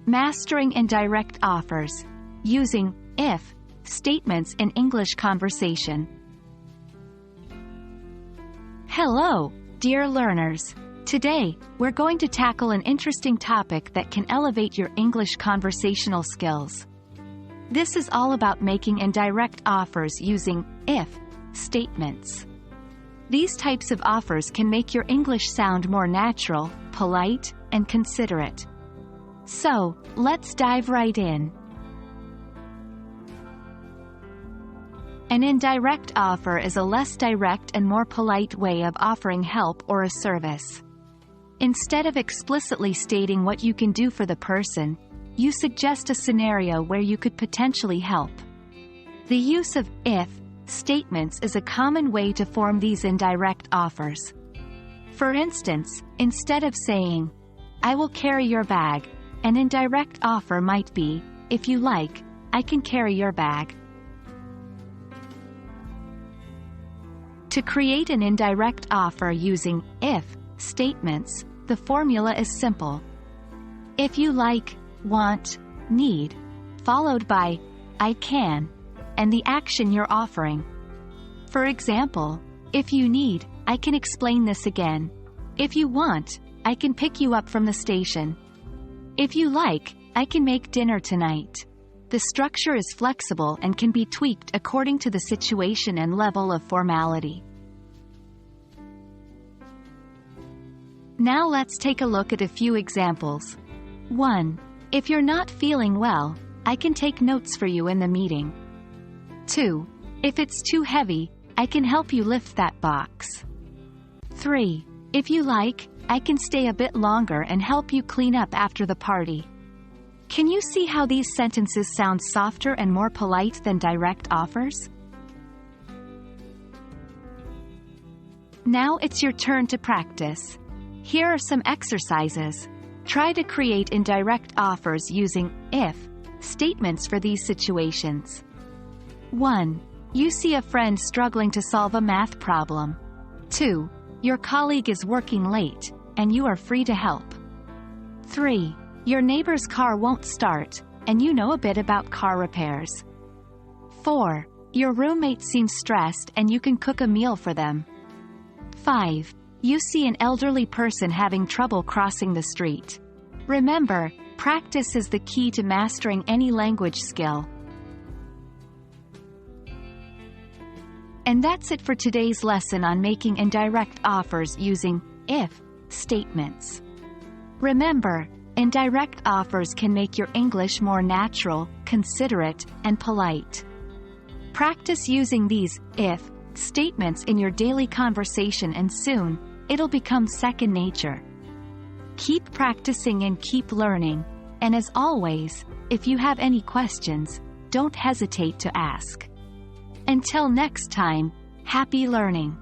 Mastering indirect offers. Using if statements in English conversation. Hello, dear learners. Today, we're going to tackle an interesting topic that can elevate your English conversational skills. This is all about making indirect offers using if statements. These types of offers can make your English sound more natural, polite, and considerate. So, let's dive right in. An indirect offer is a less direct and more polite way of offering help or a service. Instead of explicitly stating what you can do for the person, you suggest a scenario where you could potentially help. The use of if statements is a common way to form these indirect offers. For instance, instead of saying, "I will carry your bag," an indirect offer might be, "If you like, I can carry your bag." To create an indirect offer using if statements, the formula is simple. If you like, want, need, followed by I can, and the action you're offering. For example, if you need, I can explain this again. If you want, I can pick you up from the station. If you like, I can make dinner tonight. The structure is flexible and can be tweaked according to the situation and level of formality. Now let's take a look at a few examples. 1. If you're not feeling well, I can take notes for you in the meeting. 2. If it's too heavy, I can help you lift that box. 3. If you like, I can stay a bit longer and help you clean up after the party. Can you see how these sentences sound softer and more polite than direct offers? Now it's your turn to practice. Here are some exercises. Try to create indirect offers using if statements for these situations. 1. You see a friend struggling to solve a math problem. 2. Your colleague is working late, and you are free to help. 3. Your neighbor's car won't start, and you know a bit about car repairs. 4. Your roommate seems stressed and you can cook a meal for them. 5. You see an elderly person having trouble crossing the street. Remember, practice is the key to mastering any language skill. And that's it for today's lesson on making indirect offers using if statements. Remember, indirect offers can make your English more natural, considerate, and polite. Practice using these if statements in your daily conversation and soon, it'll become second nature. Keep practicing and keep learning, and as always, if you have any questions, don't hesitate to ask. Until next time, happy learning!